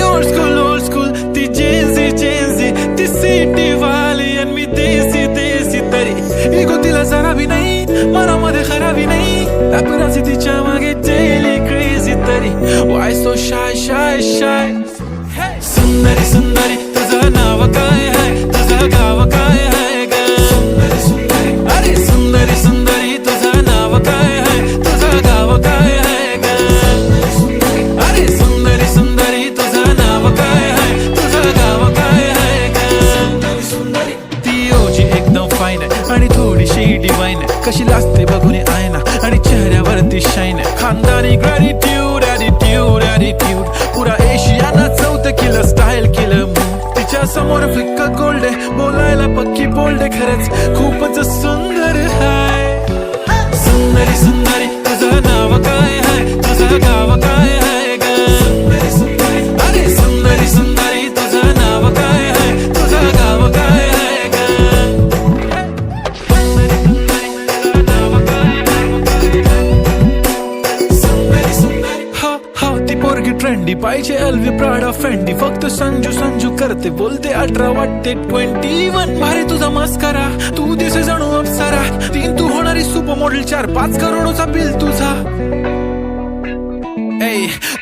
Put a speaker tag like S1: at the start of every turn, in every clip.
S1: old school, ती Gen Z, ती city वाली and मी देसी तरी इगो तिला जरा भी नहीं, मनामध्ये खराबी नाही, paparazzi तिच्या मागे daily crazy तरी why so shy सुंदरी तुझं नाव काय आहे, तुझं गाव काय आहे ग अरे सुंदरी तुझं नाव काय आहे, तुझं गाव काय आहे ग अरे सुंदरी तुझं नाव काय आहे, तुझं गाव काय आहे ग ती ओजी एकदम फाईन आहे आणि थोडीशी डिवाइन आहे, कशी लाजते बघून आयना आणि चेहऱ्यावरती शाईन आहे, खानदानी ग्रॅटिट्यूड ॲटिट्यूड पुरा एशियाना चौथं केलं स्टाईल केलं मूड, तिच्या समोर फिक्का गोल्ड आहे, बोलायला पक्की बोल्ड आहे, खरंच खूपच सुंदर आहे सुंदरी तुझं नाव काय आहे, तुझं गाव काय आहे ग अरे सुंदरी तुझं नाव काय आहे, तुझं गाव काय आहे ग हो ती पोरगी ट्रेंडी पाहिजे एलवी प्राडा फेंडी, फक्त संजू करते बोलते 18 वाटते 21, भारी तुझा मस्करा तू दिसे जणू अप्सरा, 3 तू होणारी सुपर मॉडेल, 4-5 करोडचा बिल तुझा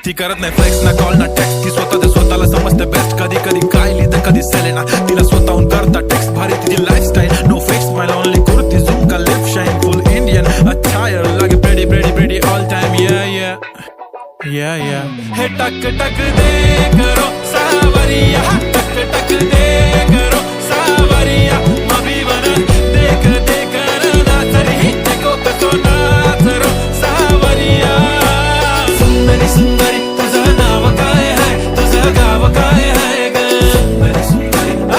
S1: ती करत नाही फ्लेक्स ना कॉल ना टेक्स्ट, ती स्वतःला समजते बेस्ट, कधी कायली तर कधी सेलेना, तिला स्वतःहून करता टेक्स्ट, भारी तिची lifestyle no fake smile only kurti झुम का lip shine full Indian attire लगे pretty all time yeah हे टक दे करो सावरिया, टक दे करो सावरिया, मभी बना देख ना तरी देखो कसो नाचरो सावरिया सुंदरी तुझं नाव काय आहे, तुझं गाव काय आहे ग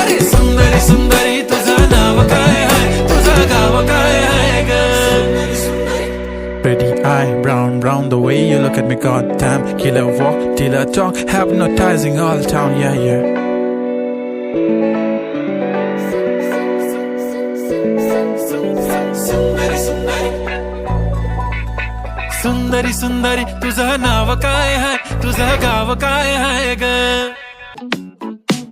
S1: अरे सुंदरी तुझं नाव काय आहे, तुझं गाव काय आहे ग pretty eye, brown the way you look at me, goddamn, killer walk, killer talk, hypnotizing all town, yeah सुंदरी तुझं नाव काय आहे, तुझं गाव काय आहे ग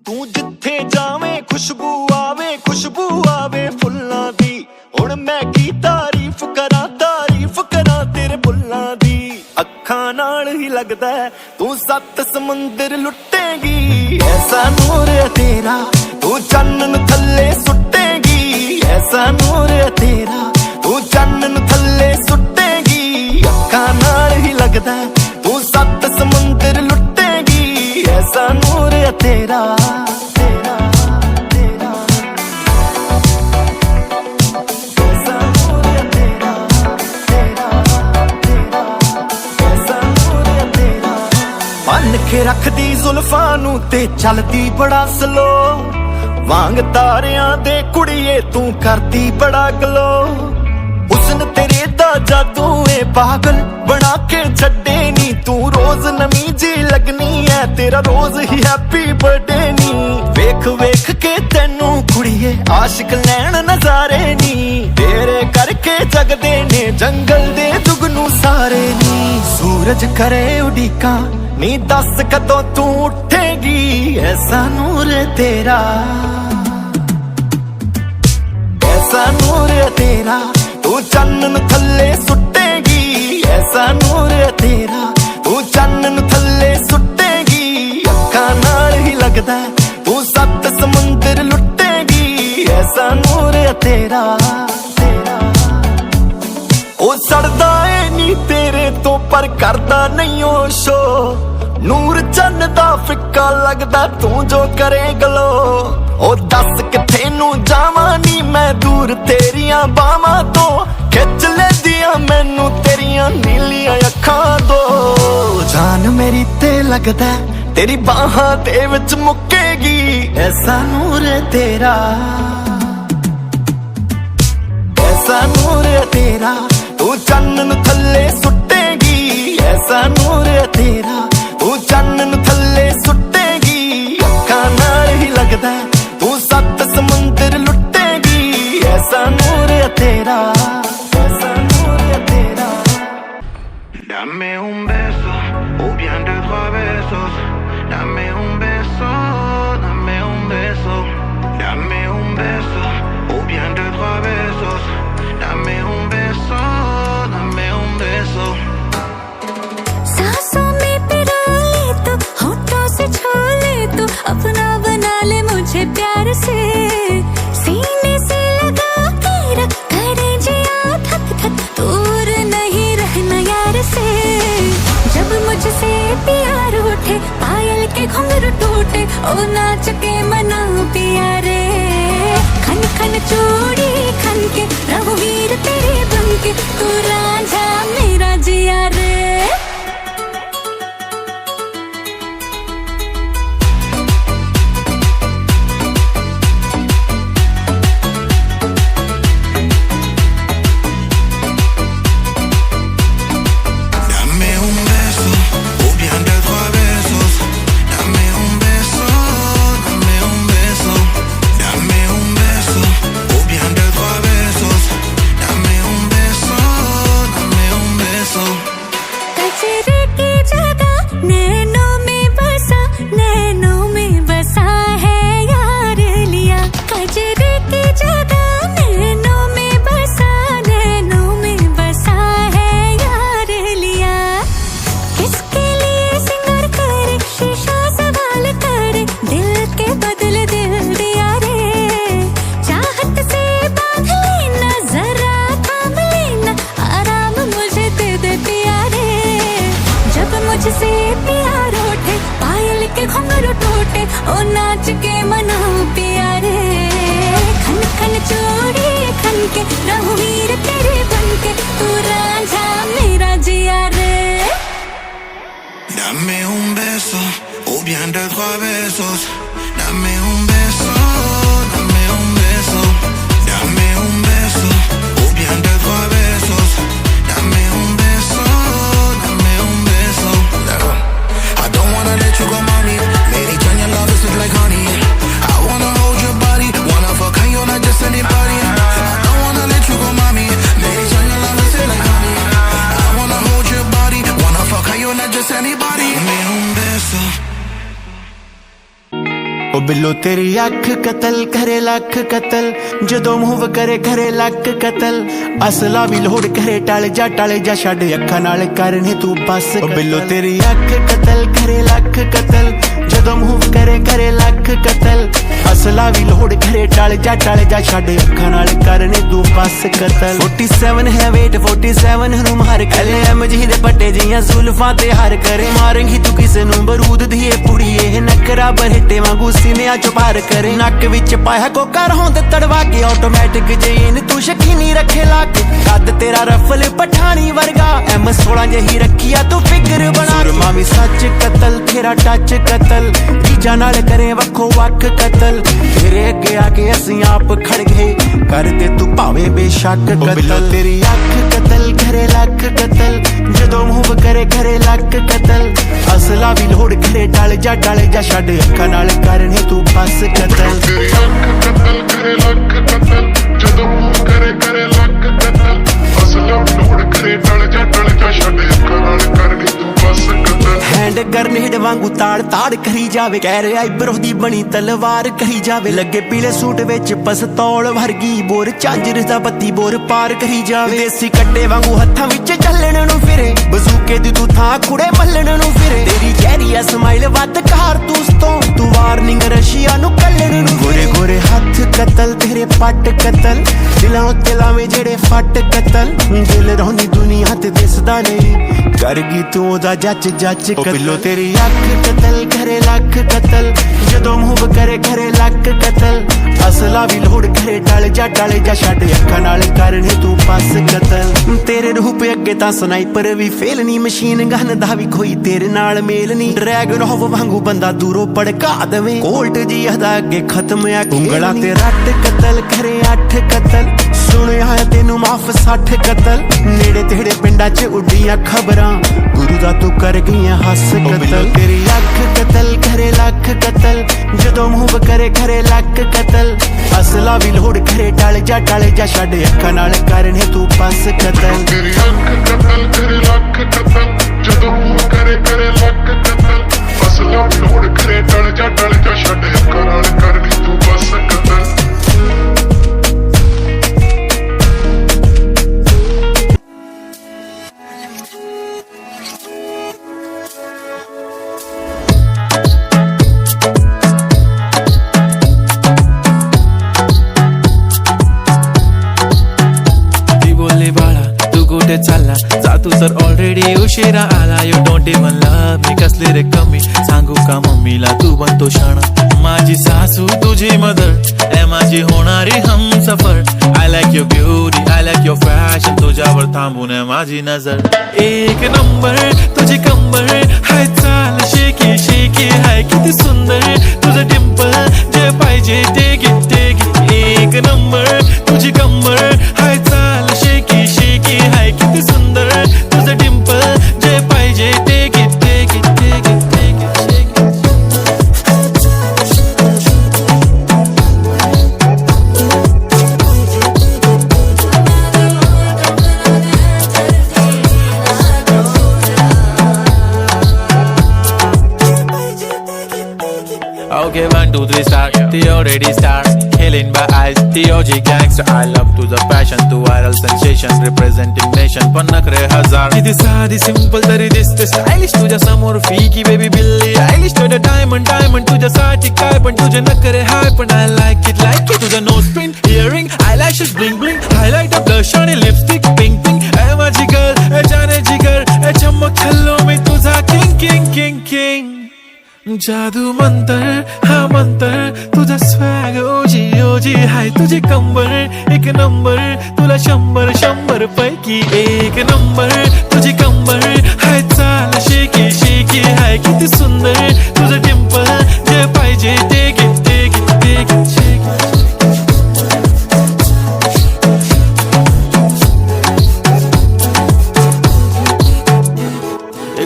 S2: तू जिथे जावे खुशबू आवे फुल्लां दी, हुण मैं की तारीफ करा तेरे बुल्लां दी, अखां नाल ही लगदा तू 7 समुंदर लुटेगी, ऐसा नूर है तेरा तू चन्न थल्ले सुटेगी, ऐसा नूर है तेरा तू चन्न थल्ले सुटेगी, अखां नाल ही लगदा तू 7 समुंदर लुटेगी, ऐसा नूर है तेरा बन के रखदी जुल्फां नू ते चलदी बड़ा स्लो, वांग तारियां दे कुड़िए तू करदी बड़ा गलो, हुस्न तेरे दा जादू है पागल बना के छड्डे नी, तू रोज नवी जी लगनी है, तेरा रोज ही हैप्पी बर्थडे नी, वेख के तेनू कुड़िए आशिक लैन नजारे नी, तेरे करके जगदे ने जंगल दे जुगनू सारे नी, सूरज करे उड़ीका नी दस कदों तू उठेगी, ऐसा नूर है तेरा तू चन्न थल्ले सुटेगी, ऐसा नूर है तेरा तू चन्न थल्ले सुटेगी, अखां नाल ही लगदा तू 7 समुंदर लुटेगी, ऐसा नूर है तेरा ओ सड़दा है नी तेरे तो पर करदा नहीं ओ शो, नूर चन्न दा फिक्का लगदा तू जो करे गलो, ओ दस किथे नू जावां नी मैं दूर तेरियां बावां तो, खिच लेदियां मैनू तेरियां नीलियां अखां दो, जान मेरी ते लगदा तेरी बाहां दे विच मुक्केगी, ऐसा नूर है तेरा तू चन्न थल्ले सुटेगी, ऐसा नूर है तेरा तू चन्न थल्ले सुटेगी, अखां नाल ही लगदा तू 7 समुंदर लुटेगी, ऐसा नूर है तेरा
S3: Dame un beso o bien de 3 besos, dame un beso, dame un beso, dame un beso, ou bien deux, trois besos, dame un beso, dame un beso.
S4: सांसों में पिरा ले तो होठों से छू ले तो अपना बना ले मुझे प्यार से सीने से लगा के रख करे जिया थक थक दूर नहीं रहना यार से जब मुझसे प्यार उठे पायल के घुंघरू टूटे ओ नाच के मनाओ पिया रे खन खन चूड़ी खन के रघुवीर तेरे बन के तू रांझा मेरा जिया रे
S3: Dame un beso, ou bien deux, trois besos. Dame un beso, dame un beso. Dame un beso, ou bien deux, trois besos. Dame un beso, dame un beso.
S4: कचरे की जगह नैनों में बसा है यार लिया कचरे की जगह नैनों में बसा है यार लिया किसके लिए सिंगार करे शीशा सवाल करे दिल के बदले दिल दिया रे चाहत से बांध लेना जरा थाम लेना आराम मुझे दे दे पिया रे जब मुझसे प्यार उठे पायल के घुंघरू टूटे ओ नाच के मनाओ पिया रे खन खन चूड़ी खन के रघुवीर तेरे बन के तू रांझा मेरा जिया रे
S3: Dame un beso, ou bien deux, trois besos. Dame un beso, dame un beso. Dame un beso, ou bien deux, trois besos. Dame un beso, dame un beso. I don't wanna let you go, mommy. Lady, turn your love is sweet like honey. I wanna hold your body, wanna fuck you, not just anybody. I don't wanna let you go, mommy. Lady, turn your love is sweet like honey. I wanna hold your body, wanna fuck you, not just anybody. Dame un beso.
S2: ਉਹ ਬਿੱਲੋ ਤੇਰੀ ਅੱਖ ਕਤਲ ਕਰੇ ਲੱਖ ਕਤਲ ਜਦੋਂ ਮੂੰਹ ਕਰੇ ਘਰੇ ਲੱਖ ਕਤਲ ਅਸਲਾ ਵੀ ਲੋੜ ਕਰੇ ਟਲ ਜਾ ਛੱਡ ਅੱਖਾਂ ਨਾਲ ਕਰਨੇ ਤੂੰ ਬਸ ਉਹ ਬਿੱਲੋ ਤੇਰੀ ਅੱਖ ਕਤਲ ਕਰੇ ਲੱਖ ਕਤਲ ਜਦੋਂ ਮੂੰਹ ਕਰੇ ਘਰੇ ਲੱਖ ਕਤਲ ਅਸਲਾ ਵੀ ਲੋੜ ਕਰੇ ਟਲ ਜਾ ਛੱਡ ਅੱਖਾਂ ਨਾਲ ਕਰਨੇ ਤੂੰ ਬਸ ਕਤਲ 47 ਹੈ ਵੇਟ 47 ਨੂੰ ਮਾਰ ਕਲੇ ਐਮਜੀ ਦੇ ਪੱਟੇ ਜੀਆਂ ਜ਼ੁਲਫਾਂ ਤੇ ਹਰ ਕਰੇ ਮਾਰੇਂਗੀ ਤੂੰ ਕਿਸੇ ਨੂੰ ਬਰੂਦ ਦੀ ਇਹ ਪੁੜੀ ਇਹ ਨਕਰਾ ਬਰਹਟੇ ਵਾਂਗੂ ਸੀਨਿਆਂ ਚੋਂ ਪਾਰ ਕਰੇ ਨੱਕ ਵਿੱਚ ਪਾਇਆ ਕੋਕਰ ਹੋਂਦ ਤੜਵਾ ਕੇ ਆਟੋਮੈਟਿਕ ਜੇਨ ਤੂੰ ਸ਼ਕੀਨੀ ਰੱਖੇ ਲਾ ਕੇ ਕੱਦ ਤੇਰਾ ਰਫਲ ਪਠਾਣੀ ਵਰਗਾ M16 ਜਹੀ ਰੱਖਿਆ ਤੂੰ ਫਿਕਰ ਬਣਾ ਸੁਰਮਾ ਵੀ ਸੱਚ ਕਤਲ ਤੇਰਾ ਟੱਚ ਕਤਲ ਰੀਜਾ ਨਾਲ ਕਰੇ ਵੱਖੋ ਵੱਖ ਕਤਲ ਤੇਰੇ ਅੱਗੇ ਆ ਕੇ ਅਸੀਂ ਆਪ ਖੜ ਗਏ ਕਰਦੇ ਤੂੰ ਭਾਵੇਂ ਬੇਸ਼ੱਕ ਕਤਲ ਤੇਰੀ ਅੱਖ ਕਤਲ ਘਰੇ ਲੱਖ ਕਤਲ ਜਦੋਂ ਮੂੰਹ ਕਰੇ ਘਰੇ ਲੱਖ ਕਤਲ ਅਸਲਾ ਵੀ ਲੋੜ ਘਰੇ ਟਲ ਜਾ ਛੱਡ ਅੱਖਾਂ ਨਾਲ ਕਰਨੇ ਤੂੰ ਬਸ ਕਤਲ
S5: ਤੇਰੀ ਅੱਖ ਕਤਲ ਕਰੇ ਲੱਖ ਕਤਲ ਜਦੋਂ ਮੂੰਹ ਕਰੇ ਲੱਖ ਕਤਲ ਅਸਲਾ ਲੋੜ ਕਰੇ ਟਲ ਜਾ ਛੱਡ ਅੱਖਾਂ ਨਾਲ ਕਰਨੀ ਤੂੰ ਬਸ ਕਤਲ
S2: ਹੈਂਡ ਗਰਨੇਡ ਵਾਂਗੂ ਤਾੜ ਕਰੀ ਜਾਵੇ ਕਹਿ ਰਿਹਾ ਇਬਰੋ ਦੀ ਬਣੀ ਤਲਵਾਰ ਕਹੀ ਜਾਵੇ ਲੱਗੇ ਪੀਲੇ ਸੂਟ ਵਿੱਚ ਪਸਤੌਲ ਵਰਗੀ ਬੋਰ ਝਾਂਜਰ ਦਾ ਬੱਤੀ ਬੋਰ ਪਾਰ ਕਰੀ ਜਾਵੇ ਦੇਸੀ ਕੱਟੇ ਵਾਂਗੂ ਹੱਥਾਂ ਵਿੱਚ ਚੱਲਣ ਨੂੰ ਫਿਰੇ ਬਜ਼ੂਕੇ ਦੀ ਤੂੰ ਥਾਂ ਕੁੜੇ ਮੱਲਣ ਨੂੰ ਫਿਰੇ ਤੇਰੀ ਚਿਹਰੀ ਆ ਸਮਾਈਲ ਵੱਧ ਕਾਰਤੂਸ ਤੋਂ ਤੂੰ ਵਾਰਨਿੰਗ ਰਸ਼ੀਆ ਨੂੰ ਕੱਲਣ ਨੂੰ ਗੋਰੇ ਗੋਰੇ ਹੱਥ ਕਤਲ ਤੇਰੇ ਪੱਟ ਕਤਲ ਦਿਲਾਂ ਉੱਤੇ ਲਾਵੇਂ ਜਿਹੜੇ ਫੱਟ ਕਤਲ ਦਿਲ ਰੋਂਦੀ ਦੁਨੀਆ ਤੇ ਦਿਸਦਾ ਨਹੀਂ ਕਰ ਗਈ ਤੂੰ ਉਹਦਾ ਜੱਚ ਕਤਲ ਬਿੱਲੋ ਤੇਰੀ ਅੱਖ ਕਤਲ ਕਰੇ ਲੱਖ ਕਤਲ ਜਦੋਂ ਮੂੰਹ ਕਰੇ ਘਰੇ ਲੱਖ ਕਤਲ ਅਸਲਾ ਵੀ ਲੋੜ ਘਰੇ ਟਲ ਜਾ ਛੱਡ ਅੱਖਾਂ ਨਾਲ ਕਰਨੇ ਤੂੰ ਬਸ ਕਤਲ ਤੇਰੇ ਰੂਪ ਅੱਗੇ ਤਾਂ ਸਨਾਈਪਰ ਵੀ ਫੇਲ ਨਹੀਂ ਮਸ਼ੀਨ ਗਨ ਦਾ ਵੀ ਕੋਈ ਤੇਰੇ ਨਾਲ ਮੇਲ ਨਹੀਂ ਡਰੈਗਨ ਹੋਵ ਵਾਂਗੂ ਬੰਦਾ ਦੂਰੋਂ ਭੜਕਾ ਦੇਵੇਂ ਕੋਲਟ ਜੀ ਹਦਾ ਅੱਗੇ ਖਤਮ ਆ ਉਂਗਲਾਂ ਤੇ ਰੱਟ ਕਤਲ ਕਰੇ 8 ਕਤਲ ਸੁਣਿਆ ਤੈਨੂੰ ਮਾਫ 60 ਕਤਲ ਨੇੜੇ ਤੇੜੇ ਪਿੰਡਾਂ 'ਚ ਉੱਡੀਆਂ ਖਬਰਾਂ ਗੁਰੂ ਦਾ ਤੂੰ ਕਰ ਗਈਆਂ ਹੱਸ ਕਤਲ ਤੇਰੀ ਅੱਖ ਕਤਲ ਕਰੇ ਲੱਖ ਕਤਲ ਜਦੋਂ ਮੂੰਹ ਕਰੇ ਘਰੇ ਲੱਖ ਕਤਲ ਅਸਲਾ ਵੀ ਲੋੜ ਘਰੇ ਟਲ ਜਾ ਛੱਡ ਅੱਖਾਂ ਨਾਲ ਕਰਨੇ ਤੂੰ ਬਸ ਕਤਲ
S5: ਤੇਰੀ ਅੱਖ ਕਤਲ ਕਰੇ ਲੱਖ ਕਤਲ ਜਦੋਂ ਮੂੰਹ ਕਰੇ ਲੱਖ ਕਤਲ ਅਸਲਾ ਲੋੜ
S1: कुठे चालला जा तू जर ऑलरेडी उशिरा आला you don't even love me कसले रे कमी सांगू का मम्मीला तू बनतो शाणा माझी सासू तुझी मदर ए माझी होणारी Humsafar I like your beauty I like your fashion तुझ्यावर थांबून आहे माझी नजर एक नंबर तुझी कंबर हाय चाल शेकी शेकी हाय किती सुंदर तुझं डिंपल जे पाहिजे ते गिफ्ट एक नंबर तुझी कंबर हाय चाल शेकी शेकी हाय किती सुंदर तुझं डिंपल जे पाहिजे ते gift Okay, 1, 2, 3, start. The already start. Killing by eyes. The OG gangster. I love to the passion, to viral sensation, representing nation. पण नखरे हजार. किती साधी simple तरी दिसते stylish. तुझ्या समोर फीकी baby बिल्ली आयलिश. तुझ्या diamond तुझ्यासाठी काय पण तुझे नखरे हाय पण I like it. तुझं nose print, earring, eyelashes bling bling, highlight blush आणि lipstick pink pink. ए माझी girl, ए जाने जिगर, ए चमक छल्लो मी तुझा king. जादू मंतर हा मंतर तुझा स्वॅग ओजी हाय तुझी कंबर एक नंबर तुला 100 पैकी एक नंबर तुझी कंबर हाय चाल शेकी शेकी हाय किती सुंदर तुझं डिंपल जे पाहिजे ते गिफ्ट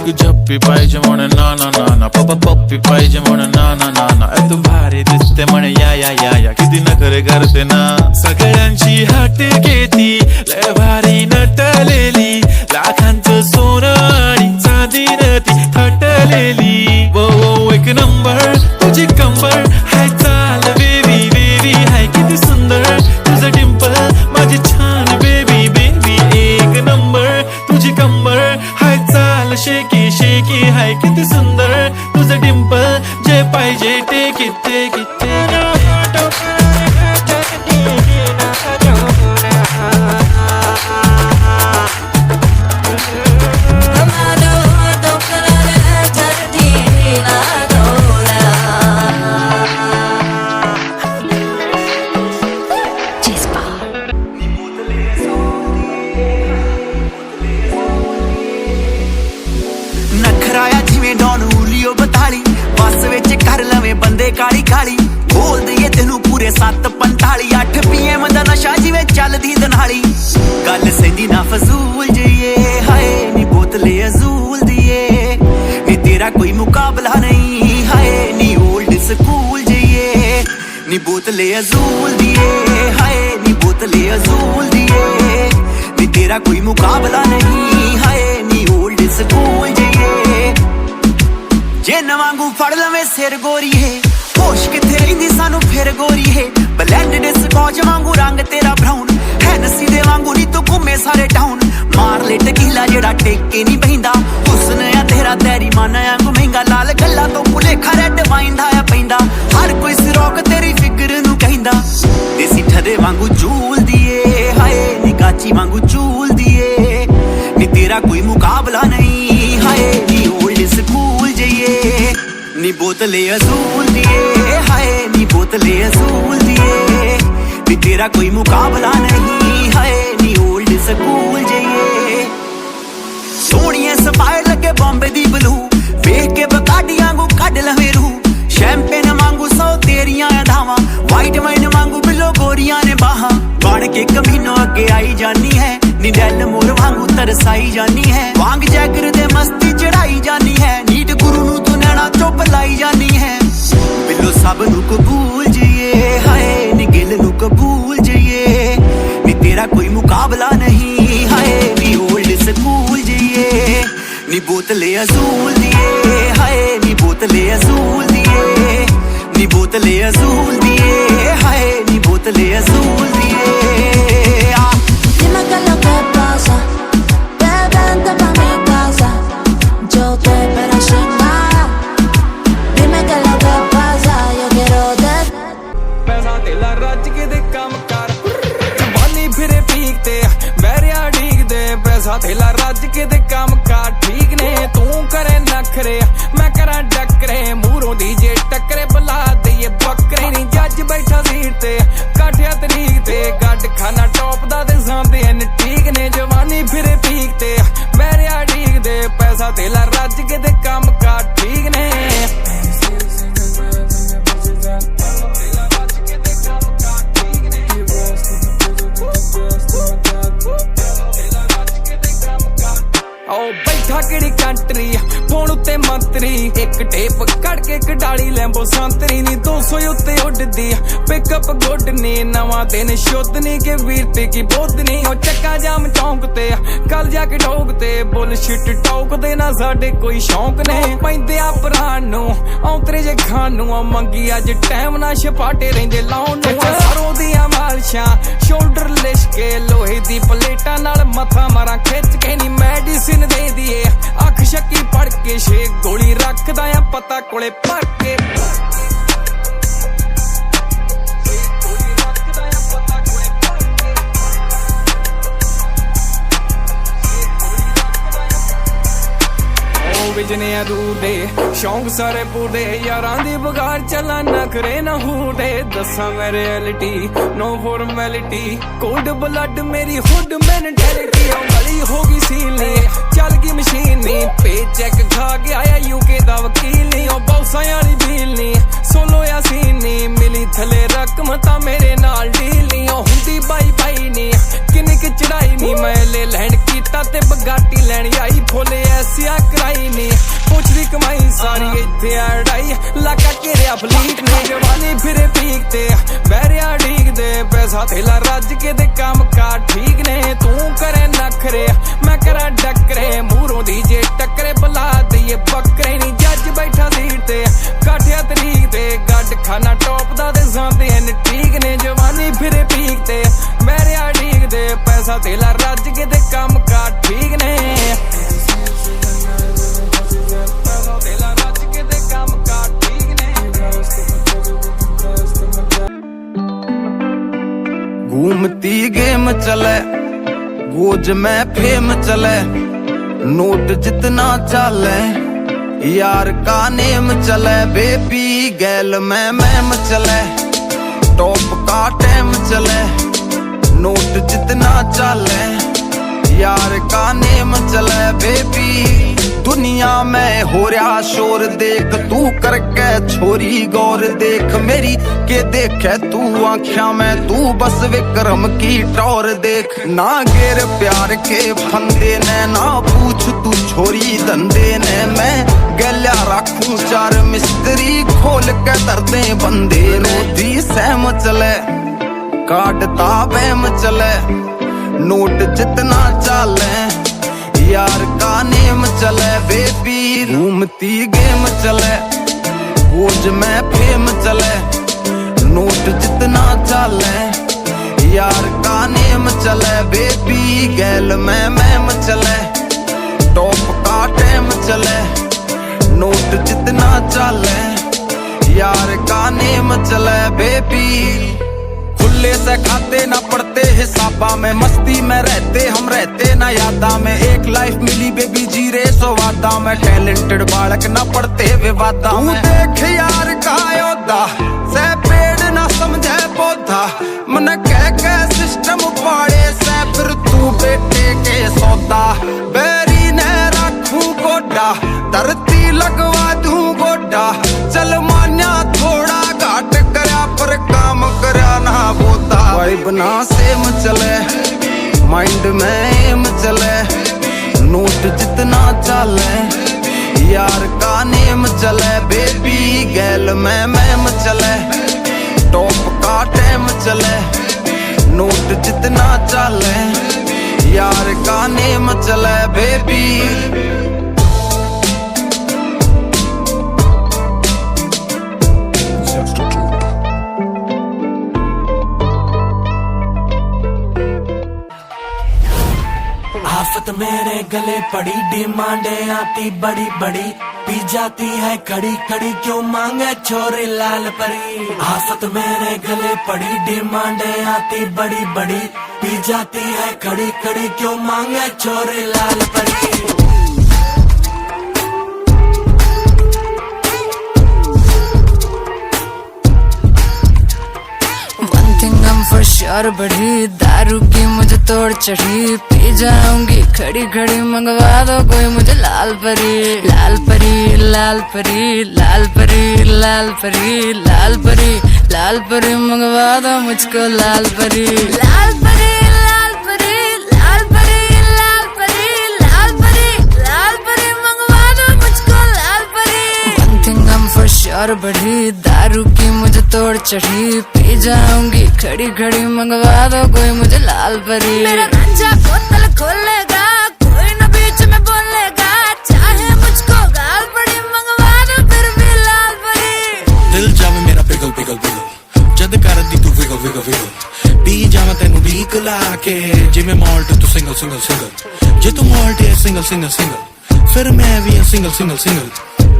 S1: झप्पी पाहिजे म्हणे ना पप्पी पाहिजे म्हणे ना तू भारी दिसते म्हणे या किती नखरे करते ना सगळ्यांची हाट घेती लय भारी नटलेली लाखांचं सोनं आणि चांदीनं ती थटलेली वो एक नंबर तुझी कंबर हाय चाल बेबी हाय किती सुंदर तुझं डिंपल माझी छान बेबी एक नंबर तुझी कंबर हाय चाल शेकी शेकी हाय किती सुंदर तुझं डिंपल जे पाहिजे ते
S2: ਨਖਰਾਇਆ ਜਿਵੇਂ ਡੌਨ ਹੂਲੀਓ ਬਤਾਲੀ ਬੱਸ ਵਿੱਚ ਕਰ ਲਵੇਂ ਬੰਦੇ ਕਾਲੀ ਕਾਲੀ ਬੋਲ ਦਈਏ ਤੈਨੂੰ ਪੂਰੇ 7:45 8 PM ਦਾ ਨਸ਼ਾ ਜਿਵੇਂ ਚੱਲਦੀ ਦਨਾਲੀ ਗੱਲ ਸੈਂਦੀ ਨਾ ਫਜ਼ੂਲ ਜਈਏ ਹਾਏ ਨੀ ਬੋਤਲੇ ਅਜ਼ੂਲ ਦੀਏ ਨੀ ਤੇਰਾ ਕੋਈ ਮੁਕਾਬਲਾ ਨਹੀਂ ਹਾਏ ਨੀ ਓਲਡ ਸਕੂਲ ਜਈਏ ਨੀ ਬੋਤਲੇ ਅਜ਼ੂਲ ਦੀਏ ਹਾਏ ਨੀ ਬੋਤਲੇ ਅਜ਼ੂਲ ਦੀਏ ਨੀ ਤੇਰਾ ਕੋਈ ਮੁਕਾਬਲਾ ਨਹੀਂ ਹਾਏ ਨੀ ਓਲਡ ਸਕੂਲ ਜਈਏ ਜਿੰਨ ਵਾਂਗੂ ਫੜ ਲਵੇਂ ਸਿਰ ਗੋਰੀਏ ਹੋਸ਼ ਕਿੱਥੇ ਰਹਿੰਦੀ ਸਾਨੂੰ ਫਿਰ ਗੋਰੀਏ ਬਲੈਂਡਡ ਸਕੌਚ ਵਾਂਗੂ ਰੰਗ ਤੇਰਾ ਬਰਾਊਨ ਹੈਨਸੀ ਦੇ ਵਾਂਗੂ ਨੀ ਤੂੰ ਘੁੰਮੇ ਸਾਰੇ ਟਾਊਨ ਮਾਰ ਲੈ ਟਕੀਲਾ ਜਿਹੜਾ ਟੇਕੇ ਨਹੀਂ ਬਹਿੰਦਾ ਹੁਸਨ ਆ ਤੇਰਾ ਤੇਰੀ ਮਨ ਵਾਂਗੂ ਮਹਿੰਗਾ ਲਾਲ ਗੱਲਾਂ ਤੋਂ ਭੁਲੇਖਾ ਰੈੱਡ ਵਾਈਨ ਦਾ ਆ ਪੈਂਦਾ ਹਰ ਕੋਈ ਸਿਰੋਕ ਤੇਰੀ ਫਿਕਰ ਨੂੰ ਕਹਿੰਦਾ ਦੇਸੀ ਠਦੇ ਵਾਂਗੂ ਝੂਲ ਦੀਏ ਹਾਏ ਨੀ ਕਾਚੀ ਵਾਂਗੂ ਝੂਲ ਦੀਏ ਨੀ ਤੇਰਾ ਕੋਈ ਮੁਕਾਬਲਾ ਨਹੀਂ ਹਾਏ ਨੀ ਓਲਡ ਸਕੂਲ ਜਈਏ ਨੀ ਬੋਤਲੇ ਅਜ਼ੂਲ ਦੀਏ ਹਾਏ ਨੀ ਬੋਤਲੇ ਅਜ਼ੂਲ ਦੀਏ ਨੀ ਤੇਰਾ ਕੋਈ ਮੁਕਾਬਲਾ ਨਹੀਂ ਹਾਏ ਨੀ ਓਲਡ ਸਕੂਲ ਜਈਏ ਸੋਹਣੀਏ ਸਫਾਇਰ ਲੱਗੇ ਬੰਬੇ ਦੀ ਬਲੂ ਵੇਖ ਕੇ ਬਕਾਡੀਆਂ ਨੂੰ ਕੱਢ ਲਵੇਂ ਰੂ ਸ਼ੈਂਪੇਨ ਵਾਂਗੂ ਸੌ ਤੇਰੀਆਂ ਅਦਾਵਾਂ ਵਾਈਟ ਵਾਈਨ ਵਾਂਗੂ ਬਿਲੋ ਗੋਰੀਆਂ ਨੇ ਬਾਹਾਂ ਬਣ ਕੇ ਕਮੀਨੋਂ ਅੱਗੇ ਆਈ ਜਾਨੀ ਹੈ ਨੀ ਡੈਲ ਮੋਰ ਵਾਂਗੂ ਤਰਸਾਈ ਜਾਨੀ ਹੈ ਵਾਂਗ ਜੈਗਰ ਦੇ ਮਸਤੀ ਚੜਾਈ ਜਾਨੀ ਹੈ ਨੀਟ ਗੁਰੂ ਨੂੰ ਤੂੰ ਨੈਣਾ ਚੁੱਪ ਲਾਈ ਜਾਨੀ ਹੈ ਬਿੱਲੋ ਸਭ ਨੂੰ ਕਬੂਲ ਜਈਏ ਹਾਏ ਨੀ ਗਿਲ ਨੂੰ ਕਬੂਲ ਜਈਏ ਨੀ ਤੇਰਾ ਕੋਈ ਮੁਕਾਬਲਾ ਨਹੀਂ ਹਾਏ ਨੀ ਓਲਡ ਸਕੂਲ ਜਈਏ ਨੀ ਬੋਤਲੇ ਅਜ਼ੂਲ ਦੀਏ ਹਾਏ ਨੀ ਬੋਤਲੇ ਅਜ਼ੂਲ ਦੀਏ ਨੀ ਬੋਤਲੇ ਅਜ਼ੂਲ ਦੀਏ ਹਾਏ ਨੀ ਬੋਤਲੇ ਅਜ਼ੂਲ ਦੀਏ
S6: Dime qué es lo que pasa, vente pa' mi casa, yo te espero sin nada. Dime qué es lo que pasa, yo quiero de
S7: ਪੈਸਾ ਤੇਲਾ ਰੱਜ ਕੇ ਦੇ ਕੰਮ ਕਰ ਜਵਾਨੀ ਫਿਰੇ ਪੀਕ ਤੇ ਬਹਿਰਿਆ ਢੀਕ ਦੇ ਪੈਸਾ पैसा थेला रज के दे काम कार ठीक ने तू करे नखरे मैं करा डकरे मूरों दी जे टकरे बुला दईए बकरे नी जज बैठा सीट ते काठिया तरीक ते गड खाना टॉप दा ते सामने एन ठीक ने जवानी फिरे पीक ते मेरे ठीक दे पैसा थेला रज के दे काम कार ठीक ने बैठा किड़ी कंट्री फोन उत्ते मंत्री एक टेप कड़ के कडाली लैंबो संतरी नी 200 उत्ते उड़दी पिकअप गुड नी नवा दिन शुद्ध नी के वीर ते की बोध नी ओ चक्का जाम चौंक ते कल जाके ठोक ते बुलशिट टोक दे ना साडे कोई शौक ने पैंदे आ भरान नू औंतरे जे खान नू मंगी अज टाइम ना छपाटे रहिंदे लाउन नू सरों दियां मालशां शोल्डर लिशके लोहे दी प्लेटां नाल मथा मारा खिच के नी मेडिसिन दे दिए अख शक्की पड़ के छे गोली रखदा आ पता कोले भर के विजने दूर दे शौक सारे पूरे यारां दी बगार चला नखरे न हूदे दसा मैं reality no formality cold blood मेरी हुड मेंटेलिटी गली होगी सीलनी चल गई मशीन नी पे चेक खा के आया यूके दा वकील नी ओ बॉसां वाली डील नी सोलो या सीन नी मिली थले रकम ता मेरे नाल डील नी ओ हुंदी बाई बाई नी किन्नी की चढ़ाई नी मैं ले लैंड कीता ते बगाटी लैनी आई फुले ऐसिया कराई नी कुछ दी कमाई सारी इत्थे अड़ाई लाका घेरिया फलीट ने जवानी फिरे पीक ते बैरिया ठीक दे पैसा थेला रज के दे काम कार ठीक ने तू करे नखरे मैं करा डकरे मूरों दी जे टकरे बुला दईए बकरे नी जज बैठा सीट ते काठिया तरीक ते गड खाना टॉप दा ते सामने एन ठीक ने जवानी फिरे पीक ते बैरिया ठीक दे पैसा थेला रज के दे काम कार ठीक ने
S2: घूमती गेम चले गोज में फेम चले नोट जितना चले यार का नेम चले बेबी गैल में मैम चले टॉप का टाइम चले नोट जितना चले यार का नेम चले बेबी दुनिया में हो रहा शोर देख तू करके छोरी गौर देख मेरी के देखे तू आँखिया में तू बस विक्रम की टौर देख ना गिर प्यार के फंदे ने ना पूछ तू छोरी धंधे ने मैं गल्या रखूं चार मिस्त्री खोल के दर्दे बंदे रोधी सहम चले काटता बहम चले नोट जितना चले यार का नेम चले बेबी घूमती गेम चले गोज में फेम चले नोट जितना चले यार का नेम चले बेबी गैल में मैम चले टॉप का टाइम चले नोट जितना चले यार का नेम चले बेबी खुले से खाते ना पड़ते हिसाबा में मस्ती में रहते हम रहते ना यादा में एक लाइफ मिली बेबी जी रे सो वादा में टैलेंटेड बालक ना पड़ते विवादा में देख यार का योद्धा से पेड़ ना समझे पौधा मन कह के सिस्टम पाड़े से फिर तू बेटे के सौदा बेरी ने रखूं गोडा धरती लगवा दूं गोडा चल मान्या थोड़ा घाट करया पर काम करया ना बोता वाइब ना सेम चले माइंड में एम चले नोट जितना चले यार का नेम चले बेबी गैल में मैम चले टॉप का टाइम चले नोट जितना चले यार का नेम चले बेबी
S8: आफत मेरे गले पड़ी, डिमांडें आती बड़ी बड़ी, पी जाती है खड़ी खड़ी, क्यों मांगे छोरी लाल परी। आफत मेरे गले पड़ी, डिमांडें आती बड़ी बड़ी, पी जाती है खड़ी खड़ी, क्यों मांगे छोरी लाल परी।
S9: for sure बढ़ी दारू की मुझे तोड़ चढ़ी, पी जाऊंगी खड़ी खड़ी, मंगवा दो कोई मुझे लाल परी। लाल परी लाल परी लाल परी लाल परी लाल परी लाल परी, मंगवा दो मुझको लाल परी। लाल परी लाल परी लाल परी लाल परी लाल परी लाल परी, मंगवा दो मुझको लाल परी। One thing I'm for sure बढ़ी दारू की मुझे तोड़ चढ़ी, पी जाऊंगी खड़ी खड़ी, मंगवा दो कोई मुझे लाल परी। मेरा गांजा बोतल खोलेगा, कोई न बीच में बोलेगा, चाहे मुझको गाल पड़ी, मंगवा दो फिर भी लाल परी।
S3: दिल जावे मेरा पिघल पिघल पिघल, जद कर दी तू विगल विगल विगल, पी जावा तेनू वीक ला के, जिवें मॉल्ट तू सिंगल सिंगल सिंगल, जे तू मॉल्ट है सिंगल सिंगल सिंगल, फिर मैं भी सिंगल सिंगल सिंगल,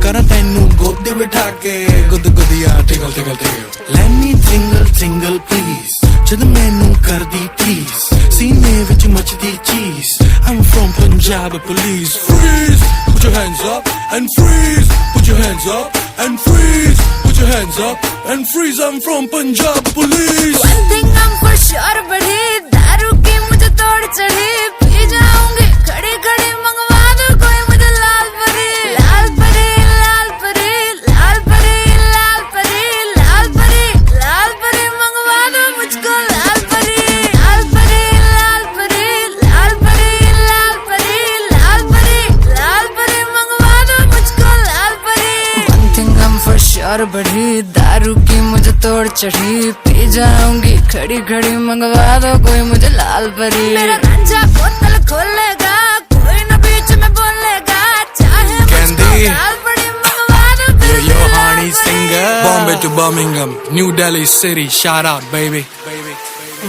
S3: करा तेनू गोद बिठा के, गुद गुदिया टिगल टिगल टिगल। Let me tingle tingle please, जद मैनू कर दी tease, सीने विच मचदी चीज, I'm from Punjab police। Freeze, put your hands up and freeze, put your hands up and freeze, put your hands up and freeze, I'm from Punjab police।
S9: One thing I'm for sure बढ़ी दारू की मुझे तोड़ चढ़ी, P जाऊंगी खड़ी खड़ी, मंगवा दो कोई मुझे लाल परी। लाल परी लाल परी लाल परी लाल परी लाल परी लाल परी, मंगवा दो मुझको लाल परी। लाल परी लाल परी लाल परी लाल परी लाल परी लाल परी, मंगवा दो मुझको लाल परी। One thing I'm for sure बढ़ी दारू की मुझे तोड़ चढ़ी, पी जाऊंगी खड़ी खड़ी, मंगवा दो कोई मुझे लाल परी। मेरा गांजा बोतल खोलेगा, कोई न बीच में बोलेगा, चाहे मुझको गाल पड़ी, मंगवा दो फिर भी लाल परी।
S3: Bombay to Birmingham, New Delhi city, shout out baby।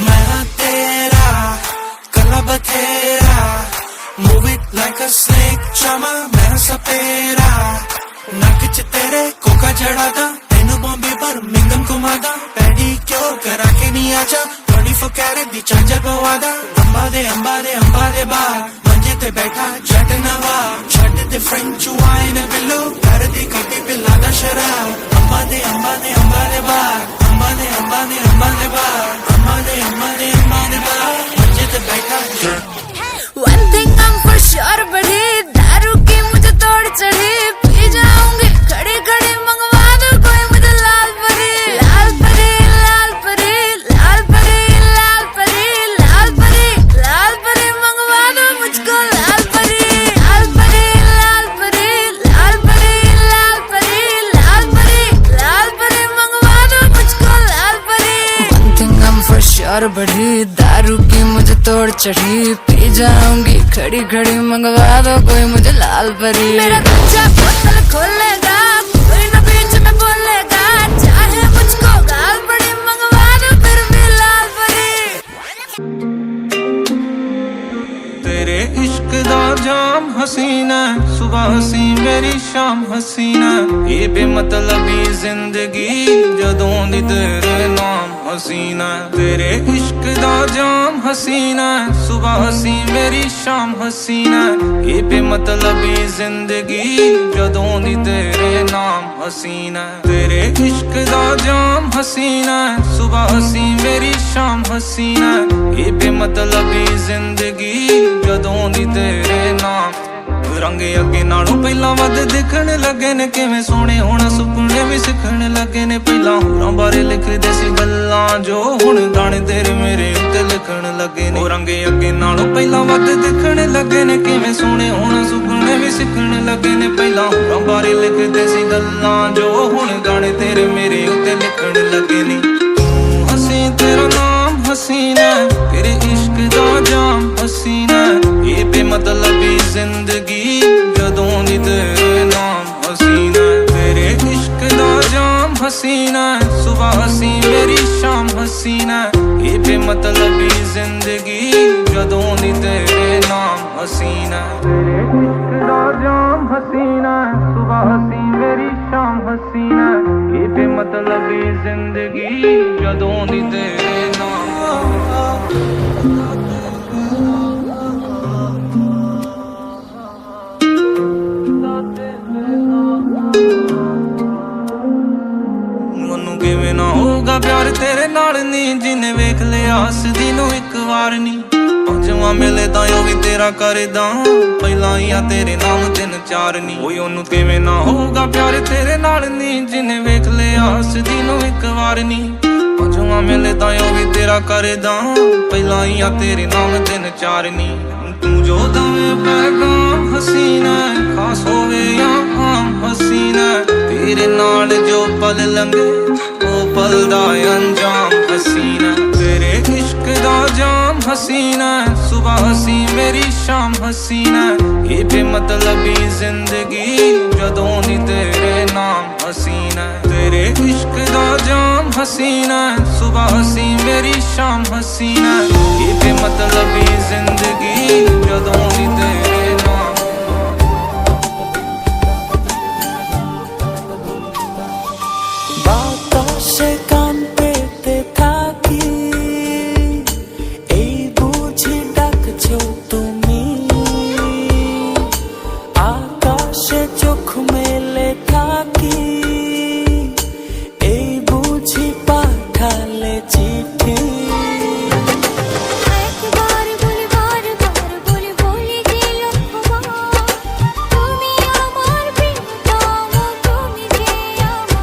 S3: मैं तेरा कला बतेरा, move it like a snake, chama मैं सपेरा, नक च तेरे कोका जड़ा दा, तेनू बॉम्बे बर्मिंघम घुमा दा, पैडी क्यों करा के नहीं आजा, 24 कैरेट दी चांजर पवा दा, अंबा दे बाहर, मंजे ते बैठा जट नवा, छट ते फ्रेंच वाइन बिलो, कर दी कटी पिला दा शराब, अंबा दे बाहर, अंबा दे बाहर, मंजे ते बैठा जट।
S9: One thing I'm for sure बढ़ी दारू की मुझे तोड़ चढ़ी, पी जाऊंगी खड़ी खड़ी, मंगवा दो कोई मुझे लाल परी। लाल परी लाल परी लाल परी लाल परी लाल परी लाल परी, मंगवा दो मुझको लाल परी। लाल परी लाल परी लाल परी लाल परी लाल परी लाल परी, मंगवा दो मुझको लाल परी। One thing I'm for sure बढ़ी दारू की मुझे तोड़ चढ़ी, पी जाऊंगी खड़ी खड़ी, मंगवा दो कोई मुझे लाल परी। मेरा गांजा बोतल खोलेगा, कोई न बीच में बोलेगा, चाहे मुझको गाल पड़ी, मंगवा दो फिर भी लाल परी।
S1: तेरे इश्क दा जाम हसीना, सुबह हसी मेरी शाम हसीना, ये बेमतलबी जिंदगी जदों दी तेरे नाम हसीना। तेरे इश्क दा जाम हसीना, सुबह हसी मेरी शाम हसीना, ये बेमतलबी जिंदगी जदों दी तेरे नाम हसीना। तेरे इश्क दा जाम हसीना, सुबह हसी मेरी शाम हसीना, ये बेमतलबी जिंदगी जदों दी तेरे नाम। रंग अगे नालों पहला वध दिखण लगे ने, किवें सोहणे होना सुपने भी सिखण लगे ने, पहला होरां बारे लिखदे सी गल्लां जो हुण गाने तेरे मेरे उत्ते लिखण लगे ने। रंग अगे नालों पहला वध दिखण लगे ने, किवें सोहणे होना सुपने भी सिखण लगे ने, पहला होरां बारे लिखदे सी गल्लां जो हुण गाने तेरे मेरे उत्ते लिखण लगे ने। तू हसी तेरा नाम हसीना, तेरे इश्क दा जाम हसीना, ये बेमतलबी जिंदगी जदों दी तेरे नाम हसीना। तेरे इश्क दा जाम हसीना, सुबह हसी मेरी शाम हसीना, ये बेमतलबी जिंदगी जदों दी तेरे नाम हसीना तेरे इश्क दा जाम हसीना सुबह हसी मेरी शाम हसीना ये बेमतलबी जिंदगी जदों दी तेरे नाम मनु किवें ना होगा प्यार तेरे नाल नी जिन्ने वेख लिया हसदी नू एक वार नी जवा मिले तां ओ भी तेरा करदा पहला ही आ तेरे नाम 3-4 नी ओए ओनू किवें ना होगा प्यार तेरे नाल नी जिन्ने वेख लिया हसदी नू एक वार नी जवा मिले तां ओ भी तेरा करदा पहला ही आ तेरे नाम 3-4 नी तू जो दवे पैगाम हसीना खास होवे या आम हसीना तेरे नाल जो पल लंघे ओ पल दा अंजाम हसीना तेरे इश्क दा जाम हसीना सुबह हसी मेरी शाम हसीना ये बेमतलबी जिंदगी जदों दी तेरे नाम हसीना तेरे इश्क दा जाम हसीना सुबह हसी मेरी शाम हसीना ये बेमतलबी जिंदगी जदों दी तेरे नाम
S8: বাতাসে কান পেতে থাকি এই বুঝি ডাকছো তুমি আকাশে চোখ মেলে থাকি এই বুঝি পাঠালে চিঠি
S4: একবার বলি বারবার বলি বলি যে লক্ষ্যবার তুমি আমার প্রিয়তম তুমি যে আমার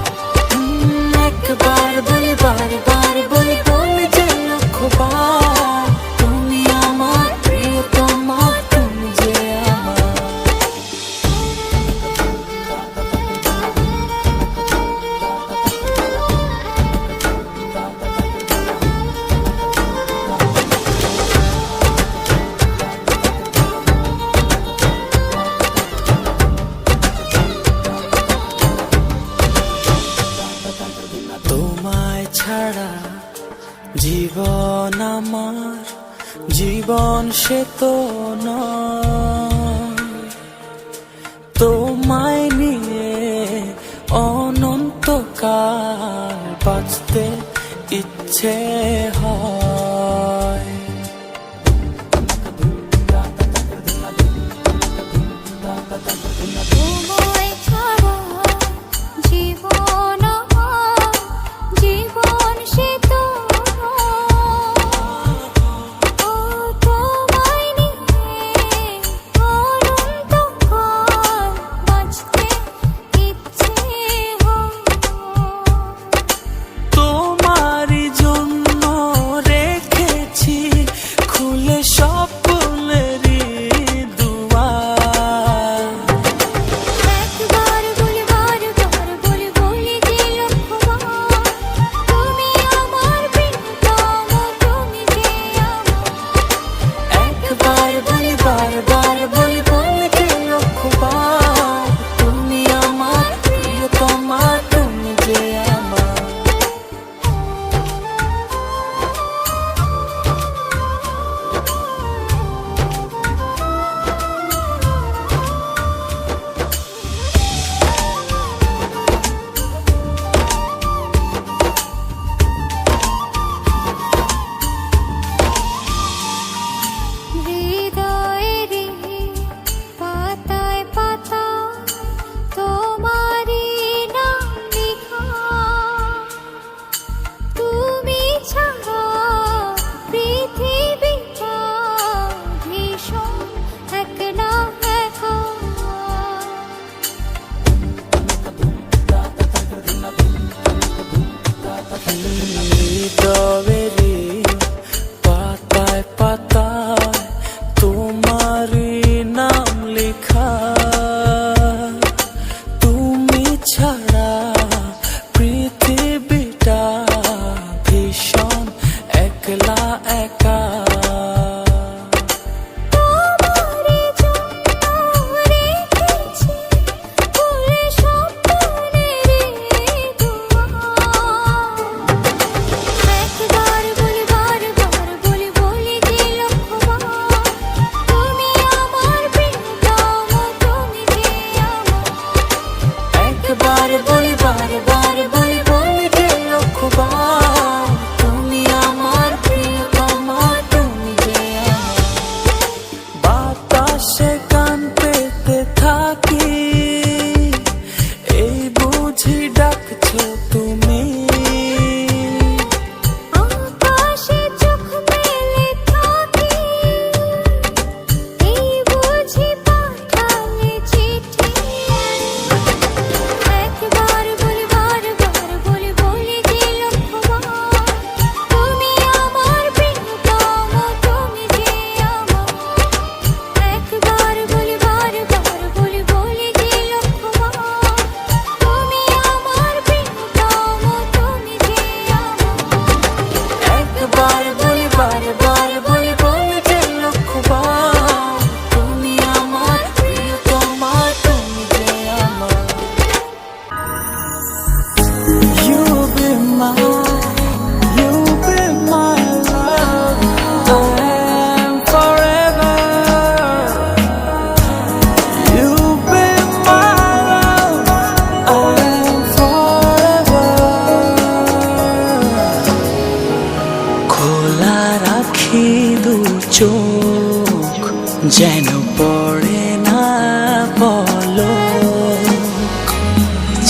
S8: একবার বলি বারবার বলি বলি যে লক্ষ্যবার তুমি আমার প্রিয়তমা তুমি যে আমার তোমায় ছাড়া জীবন আমার জীবন সে তো নয় তোমায় নিয়ে অনন্তকাল বাঁচতে ইচ্ছে হয়
S4: তোমায় ছাড়া জীবন আমার জীবন সে তো ও তোমায় নিয়ে অনন্তকাল বাঁচতে ইচ্ছে হয়
S8: তোমারই জন্য রেখেছি খুলে স্বপ্নেরই দুয়ার
S4: একবার বলি বারবার বলি বলি যে লক্ষ্যবার তুমি আমার প্রিয়তম তুমি যে আমার
S8: একবার বলি বারবার বলি বলি যে লক্ষ্যবার তুমি আমার প্রিয়তমা তুমি যে আমার
S4: হৃদয়েরই পাতায় পাতায় তোমারই নাম লেখা তুমি ছাড়া পৃথিবীটা ভীষণ একলা একা
S8: হৃদয়েরই পাতায় পাতায় তোমারই নাম লেখা তুমি ছাড়া পৃথিবীটা ভীষণ একলা একা
S4: তোমারই জন্য রেখেছি ফুলে স্বপ্নেরই দুয়ার একবার বলি বারবার বলি বলি যে লক্ষ্যবার তুমি আমার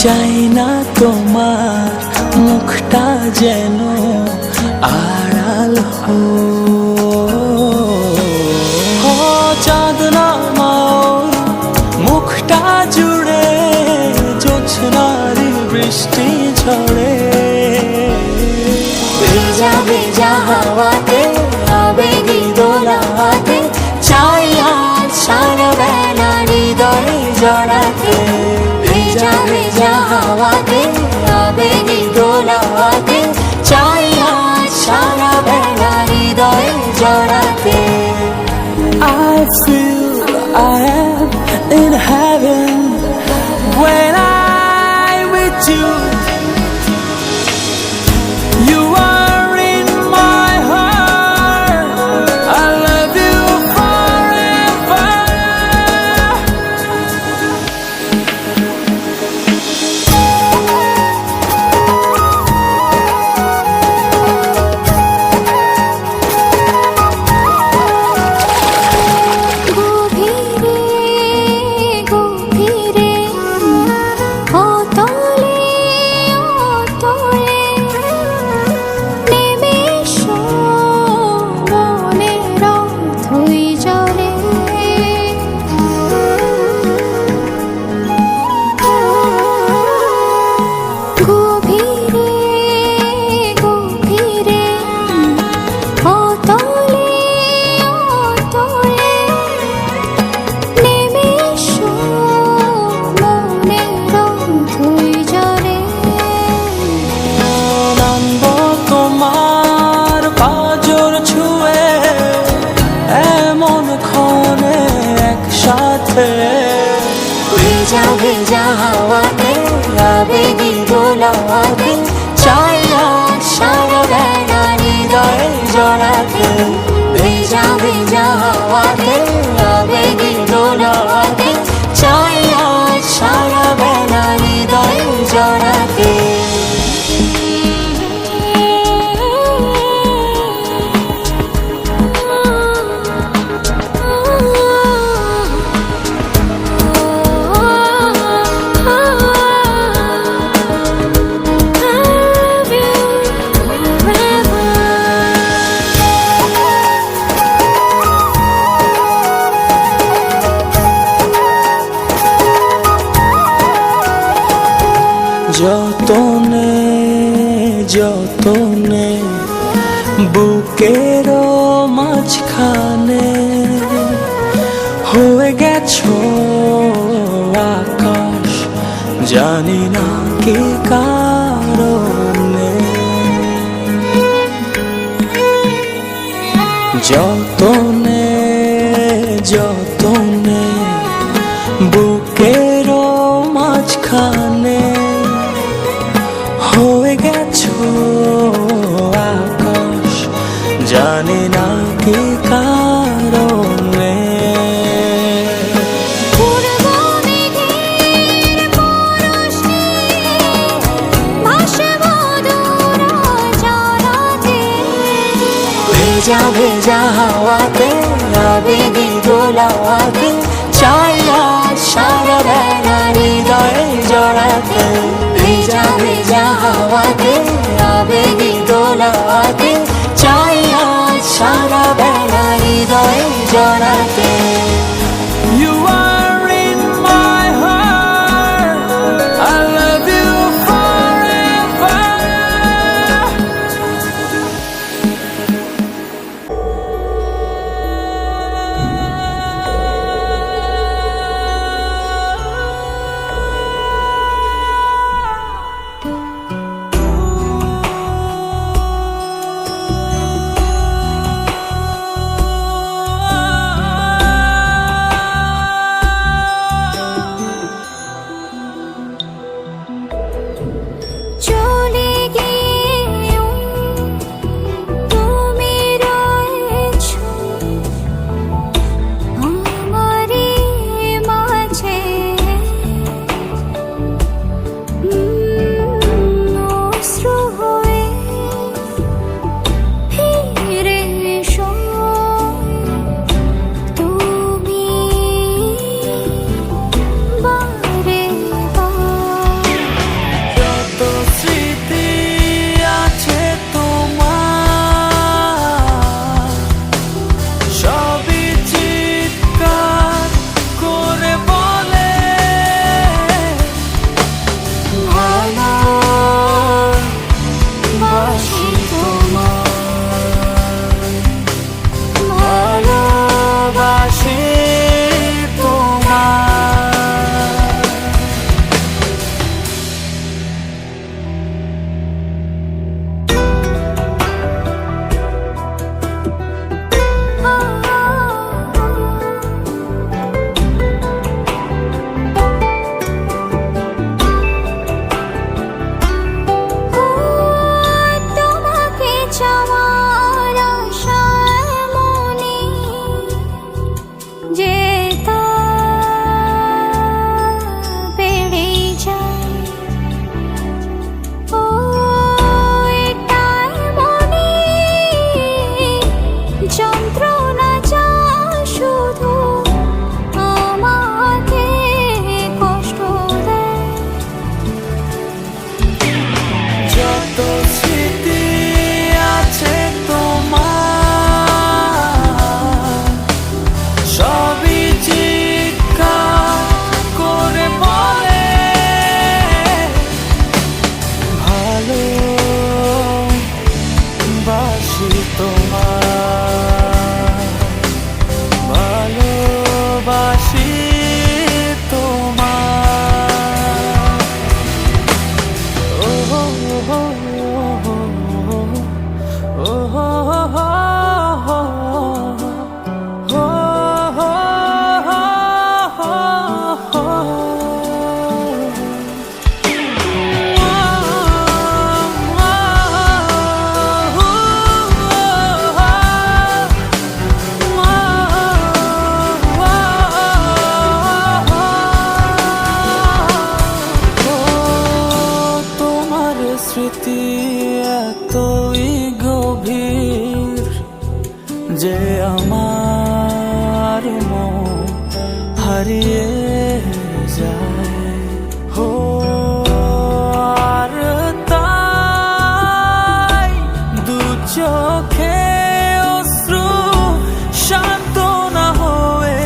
S8: চাই না তোমার মুখটা যেন আড়াল হো চাঁদ নামার মুখটা জুড়ে জোছনার বৃষ্টি ঝরে
S6: ভেজা ভেজা হাওয়াতে আবেগী দোলাতে চাই আজ সারা বেলা হৃদয়ে জড়াতে ভেজা ভেজা হাওয়াতে আবেগী দোলাতে চাই আজ সারা বেলা হৃদয়ে জড়াতে
S8: I feel I am in heaven when I'm with you. You are in my heart. I love you forever.
S4: গভীরে গভীরে অতলে অতলে নেমে এসো মনের অথই জলে গভীরে গভীরে অতলে অতলে নেমে এসো মনের অথই জলে
S8: নামব তোমার পাঁজর ছুঁয়ে এমন ক্ষণে একসাথে
S6: ভেজা ভেজা হাওয়াতে আবেগী দোলাতে চাই আজ সারা বেলা হৃদয়ে জড়াতে ভেজা ভেজা হাওয়াতে আবেগী দোলাতে চাই আজ সারা বেলা হৃদয়ে জড়াতে
S8: যতনে যতনে বুকের মাঝখানে হয়ে গেছো আকাশ জানি না কি কারণে যতনে যতনে বুকের মাঝখানে হয়ে গেছো আকাশ জানি না কি কারণে
S4: পূর্ব মেঘের পরশে ভাসব দূর জলাতে
S6: ভেজা ভেজা হাওয়াতে আবেগী দোলাতে চাই আজ সারা বেলা হৃদয়ে জড়াতে ভেজা ভেজা হাওয়াতে আবেগী দোলাতে চাই আজ সারা বেলা হৃদয়ে জড়াতে
S8: You are in my heart. I love you forever. হারিয়ে যায় হো আর তাই দু চোখে অশ্রু শান্ত না হয়ে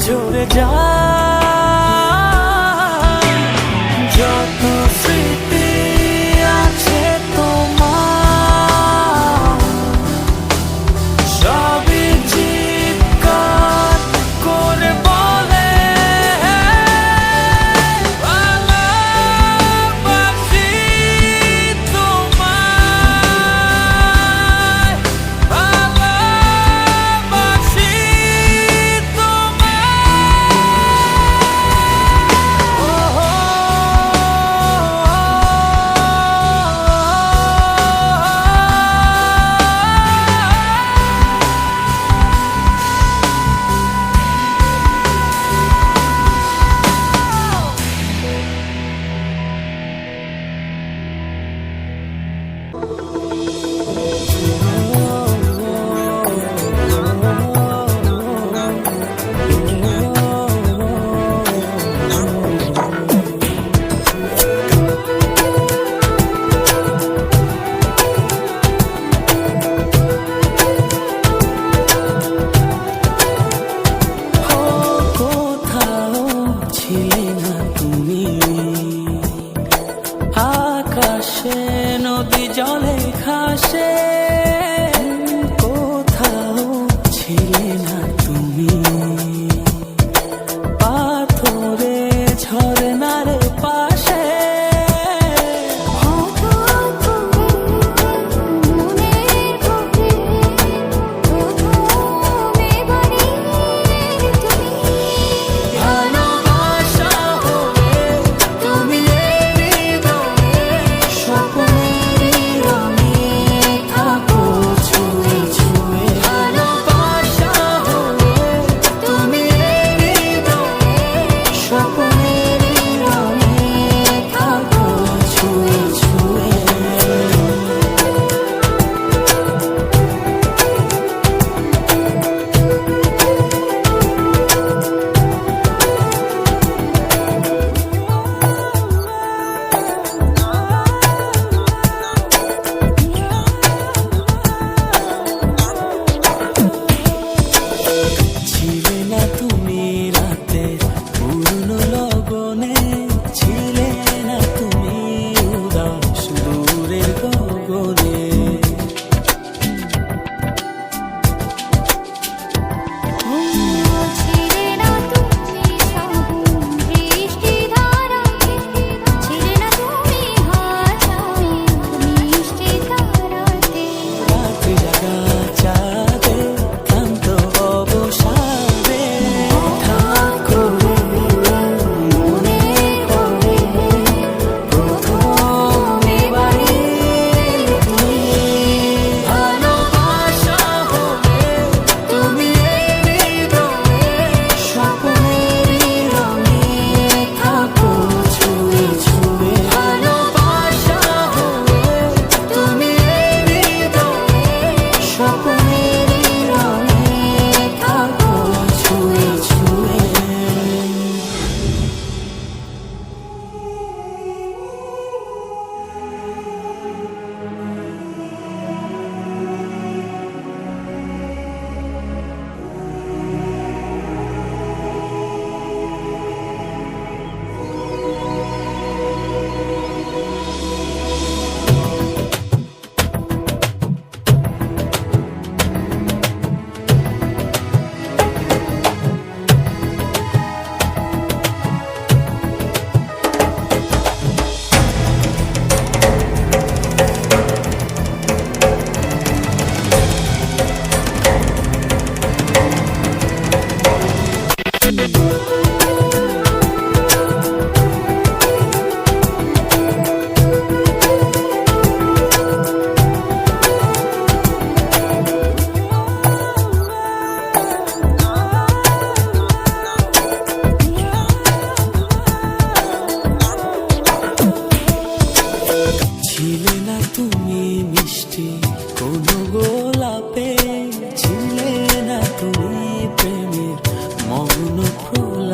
S8: ঝরে যায় যত স্মৃতি আছে তোমার সবই চিৎকার করে বলে ভালোবাসি তোমায় ভালোবাসি কোথাও ছিলে না তুমি আকাশে নদী জলে ঘাসে কোথাও ছিলে না তুমি পাথরে ঝরনার পাশে ভালোবাসা হবে তুমি হৃদয়ে স্বপ্নের রঙে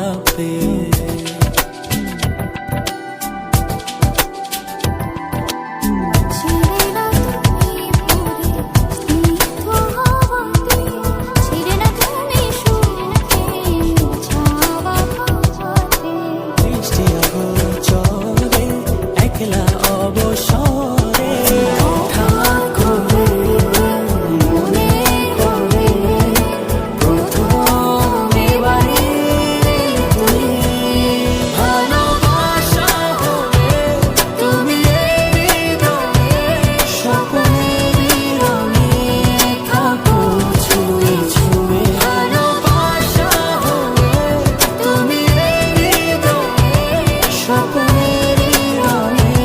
S1: চাপে।
S4: ছিলে না তুমি পরে স্নিগ্ধ হাওয়াতে, ছিলে না তুমি সুখে ছাওয়া পাওয়াতে।
S1: বৃষ্টি অগোচরে একলা অবসরে ঠাক করে
S4: মনে করে প্রথম এবারে তুই
S1: ভালোবাসা হবে তুমি এই হৃদয়ে স্বপ্নেরই রঙে থাকো ছুঁয়ে ছুঁয়ে। ভালোবাসা হবে তুমি এই হৃদয়ে স্বপ্নেরই রঙে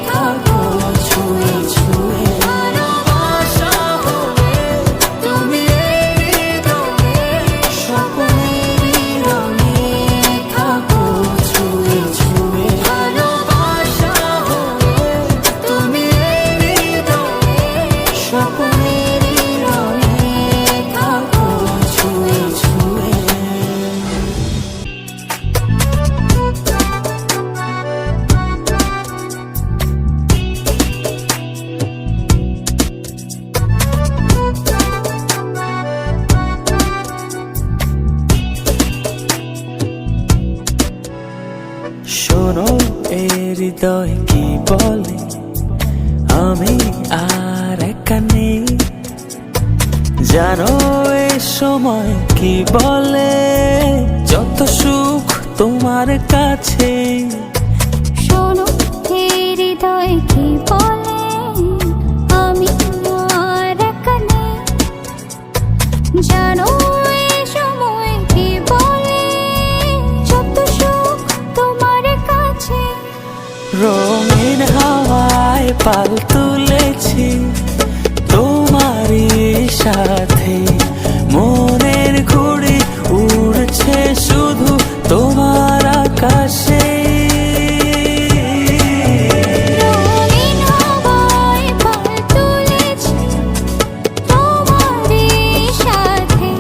S1: থাকো ছুঁয়ে ছুঁয়ে। ভালোবাসা হবে তুমি এই হৃদয়ে স্বপ্নেরই রঙে থাকো ছুঁয়ে ছুঁয়ে। ভালোবাসা হবে তুমি এই হৃদয়ে স্বপ্নেরই রঙে থাকো ছুঁয়ে ছুঁয়ে। শোনো এ হৃদয় কি বলে, আমি আর একা নেই। জানো এ সময় কি বলে, যত সুখ তোমার কাছে।
S4: শোনো হে হৃদয় কি বলে, আমি আর একা নেই। জানো এই সময় কি বলে, যত সুখ তোমার কাছে।
S1: রঙিন হাওয়ায় পাল তুলেছি তোমারই সাথে, মনের ঘুড়ি উড়ছে শুধু তোমার আকাশে।
S4: রঙিন হাওয়ায় পাল তুলেছি তোমারই সাথে,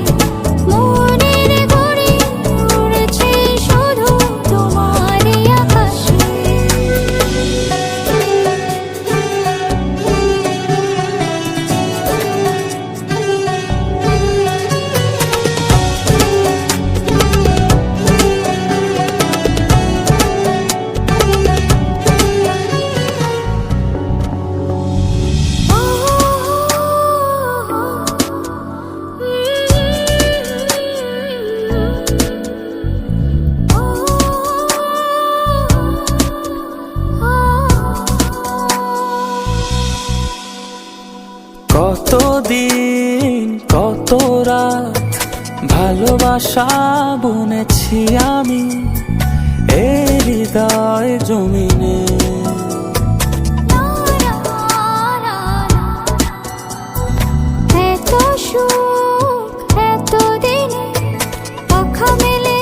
S4: মনের ঘুড়ি উড়ছে শুধু তোমারই আকাশে।
S1: কতদিন কত রাত ভালোবাসা বুনেছি আমি এ হৃদয় জমিনে।
S4: এত সুখ এত দিনে পাখা মেলে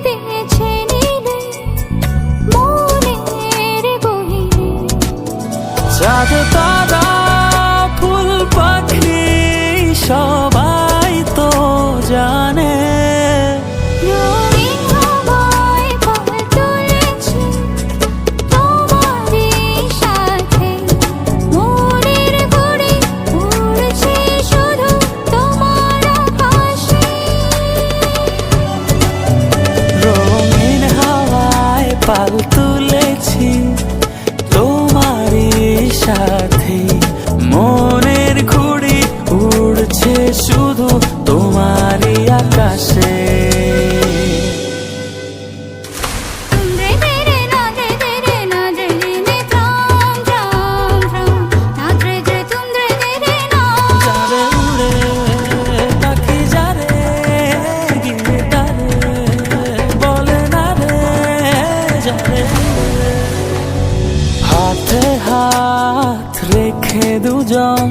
S4: দিয়েছে নীলে মনের গহীনে।
S1: চাঁদ তারা ফুল পাখি সবাই তো জানে,
S4: রঙিন হাওয়ায় পাল তুলেছি তোমারই সাথে, মনের ঘুড়ি উড়ছে শুধু তোমার আকাশে।
S1: রঙিন হাওয়ায় পাল তুলেছি তোমারই সাথে, মনের ঘুড়ি উড়ছে শুধু তোমারই আকাশে।
S4: तुमरे तेरे नादरे तेरे नादरे ने त्राम त्राम त्राम नादरे जे तुमरे तेरे नाम।
S1: যারে উড়ে পাখি যারে গিটারে বলে না রে যারে। হাতে হাত রেখে দুজন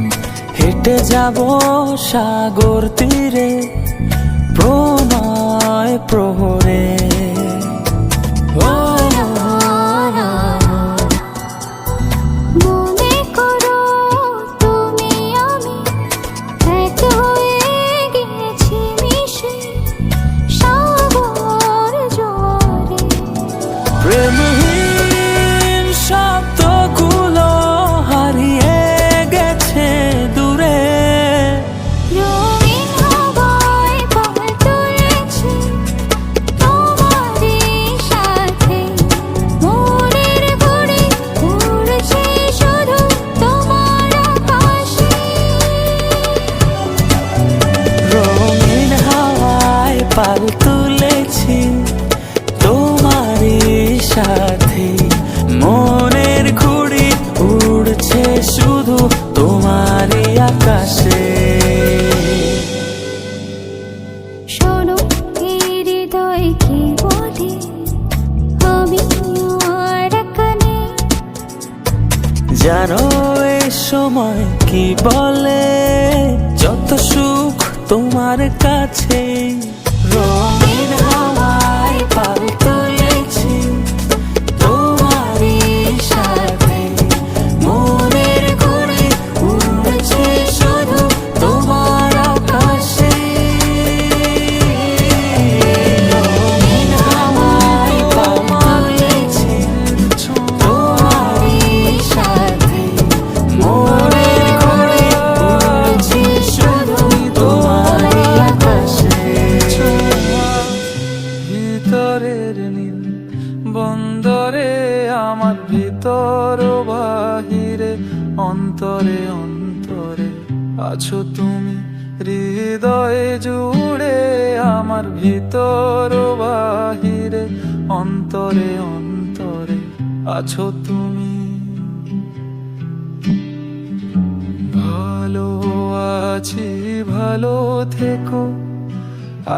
S1: হেঁটে যাব সাগর তীরে প্রণয় প্রহরে। ও
S4: মনে করো তুমি আমি এক হয়ে গেছি মিশে সাগর জলে।
S1: প্রেমহীন শব্দগুলো হারিয়ে গেছে দূরে।
S4: রঙিন হাওয়ায় পাল তুলেছি তোমারই সাথে, মনের ঘুড়ি উড়ছে শুধু তোমার আকাশে।
S1: রঙিন হাওয়ায় পাল তুলেছি তোমারই সাথে, মনের ঘুড়ি উড়ছে শুধু তোমারই আকাশে।
S4: শোনো এই হৃদয় কি বলে, আমি আর এখানে।
S1: জানো এই সময় কি বলে, যত সুখ তোমার কাছে। রঙিন হাওয়ায় পাল তুলেছি তোমারই সাথে, মনের ঘুড়ি উড়ছে শুধু তোমার আকাশে। রঙিন হাওয়ায় পাল তুলেছি তোমারই সাথে, মনের ঘুড়ি উড়ছে শুধু তোমারই আকাশে। ভিতরের নীল বন্দরে আমার ভিতর ও বাহিরে, অন্তরে অন্তরে আছো তুমি, হৃদয়ে জুড়ে আমার ভিতর ও বাহিরে, অন্তরে অন্তরে আছো তুমি। ভালো আছি ভালো থেকো,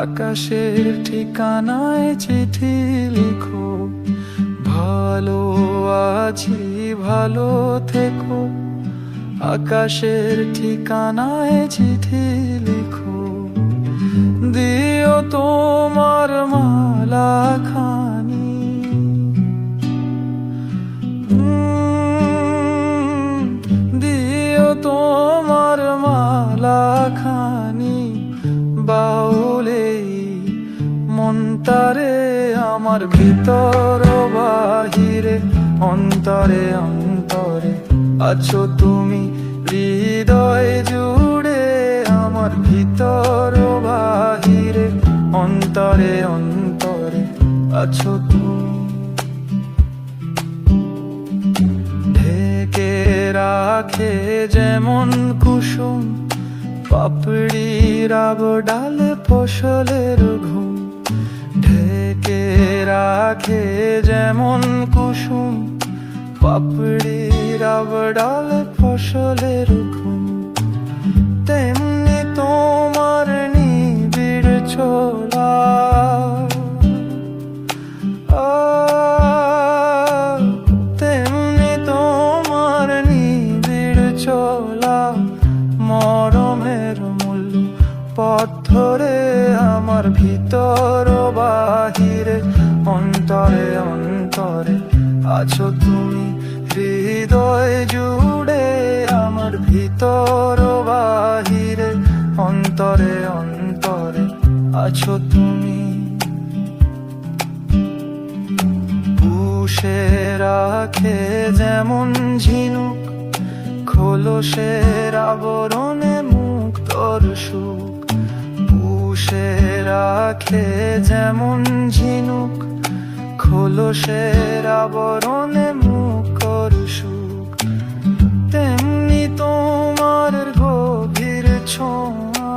S1: আকাশের ঠিকানায় চিঠি লিখো। ভালো আছি ভালো থেকো, আকাশের ঠিকানায় চিঠি লিখো। দিও তোমার মালা খানি, দিও তোমার মালা খানি, বাউলে মনটারে আমার ভিতর ও বাহিরে, অন্তরে অন্তরে আছো তুমি, হৃদয় জুড়ে আমার ভিতর ও বাহিরে, অন্তরে অন্তরে আছো তুমি। ঢেকে রাখে যেমন কুসুম পাপড়ির ডালে ফসলের ঘুম, ঢেকে রাখে যেমন কুসুম পাপড়ির ডালে ফসলের ঘুম, তেমনি তোমার নিবিড় ছোলা তেমনি তোমার নিবিড় ছোলা, মরমের মূল পথ ধরে আমার ভিতর ও বাহিরে, অন্তরে অন্তরে আছো তুমি, হৃদয় জুড়ে আমার ভিতর ও বাহিরে, অন্তরে অন্তরে আছো তুমি। পুষে রাখে যেমন ঝিনুক খোলসের আবরণে মুক্তর সুখ, পুষে রাখে যেমন ঝিনুক খোলসের আবরণে মুখর সুখ, তেমনি তোমার গভীর ছোঁয়া,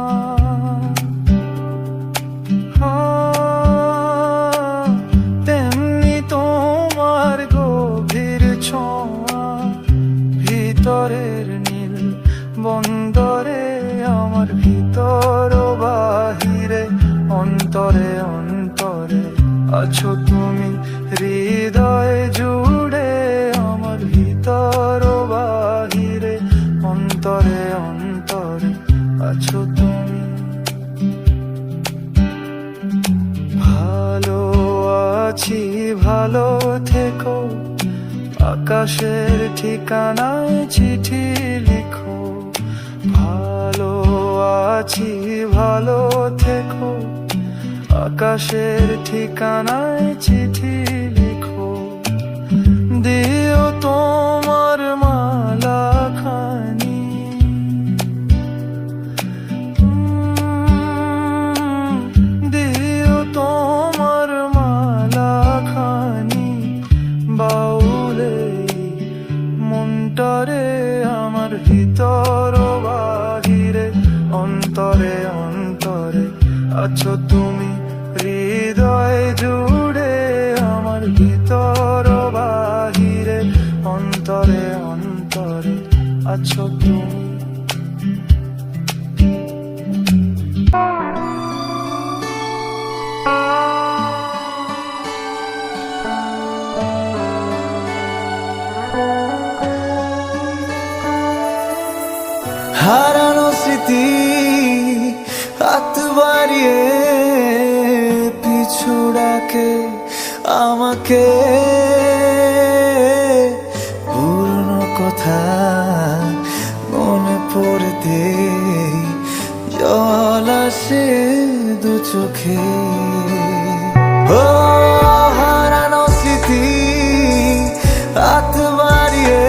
S1: তেমনি তোমার গভীর ছোঁয়া, ভিতরের নীল বন্দরে আমার ভিতর ও বাহিরে, অন্তরে অন্তরে আছো তুমি, হৃদয় জুড়ে আমার ভিতর ও বাহিরে, অন্তরে অন্তরে আছো তুমি। ভালো আছি ভালো থেকো, আকাশের ঠিকানায় চিঠি লিখো। ভালো আছি ভালো থেকো, আকাশের ঠিকানায় চিঠি লিখো। তোমার মালা খানি দিও তোমার মালা খানি বাউলে মনটারে আমার ভিতর বাহিরে অন্তরে অন্তরে আছো তুমি হৃদয় জুড়ে আমার ভিতর বাহিরে অন্তরে অন্তরে আছো তুমি হারানো স্মৃতি হাত বাড়িয়ে পিছু ডাকে আমাকে পুরনো কথা মনে পড়তে জল আসে দু চোখে ও হারানো স্মৃতি হাত বাড়িয়ে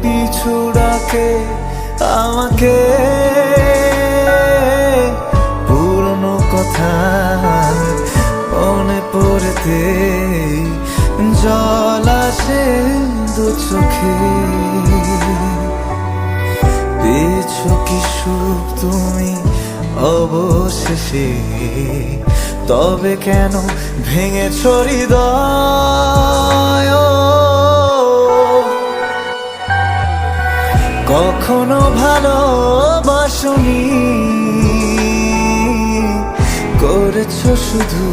S1: পিছু ডাকে আমাকে পুরনো কথা মনে পড়তে জল আসে দু চোখে পেয়েছো কি সুখ তুমি অবশেষে তবে কেন ভেঙেছো হৃদয় কখনো ভালোবাসনি করেছো শুধু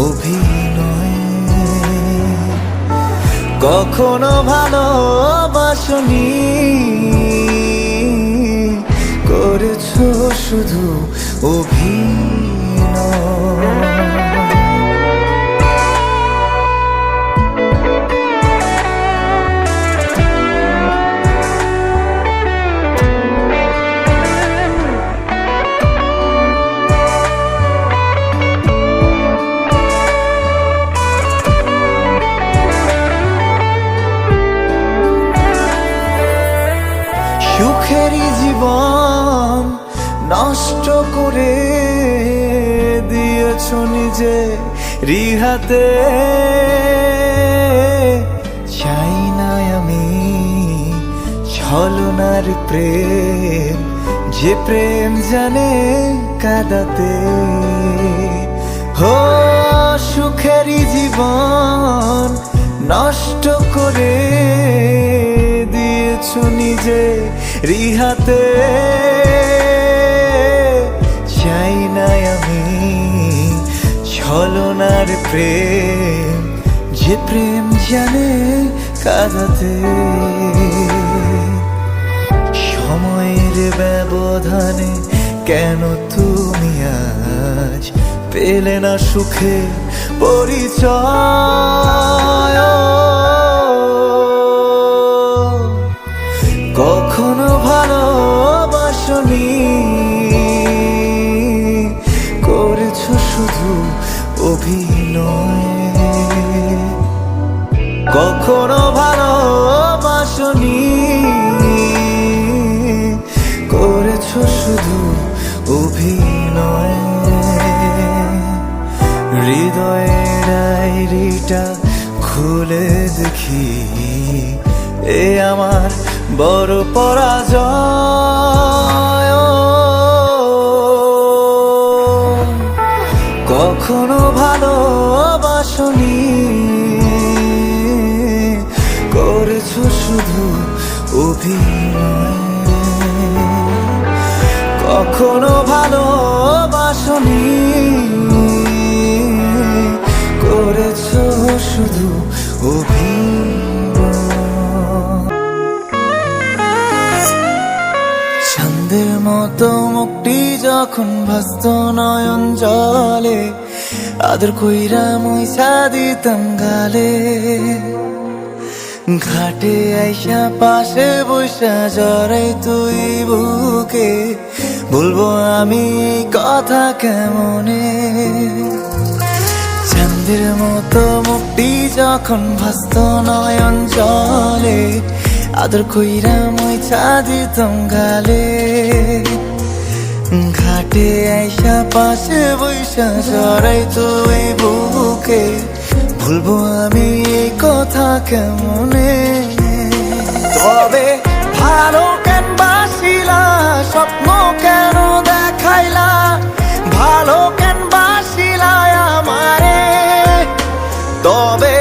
S1: অভিনয় কখনো ভালোবাসনি করেছো শুধু অভিনয় সুখেরই জীবন নষ্ট করে দিয়েছ নিজে রিহাতে চাই না আমি ছলনার প্রেম যে প্রেম জানে কাঁদাতে হো সুখেরই জীবন নষ্ট করে দিয়েছ নিজে রিহাতে চাই না আমি ছলনার প্রেম যে প্রেম জানে কাঁদাতে সময়ের ব্যবধানে কেন তুমি আজ পেলে না সুখে পরিচয় কখনো ভালোবাসনি করেছো শুধু অভিনয় কখনো ভালোবাসনি করেছো শুধু অভিনয় হৃদয়ের ডায়েরিটা খুলে দেখি এ আমার বড় পরাজয় কখনো ভালোবাসনি করেছো শুধু অভিনয় কখনো ভালোবাসনি করেছো শুধু চাঁদের মতো মুক্তি যখন ভাসত নয়ন জলে আদর কইরা মুইসা দিতাম গালে ঘাটে আইসা পাশে বৈশা জড়াই তুই বুকে বলবো আমি কথা কেমনে
S2: চাঁদের মতো মুক্তি যখন ভাস্ত নয়ন জলে আদর কইরা মুইছা দিতাম গালে ঘাটে আইসা পাশে বৈশা জড়াই তো এই বুকে ভুলবো আমি এই কথা কেমনে তবে ভালো কেন বাসিলা স্বপ্ন কেন দেখাইলা ভালো কেন বাসিলা আমারে তবে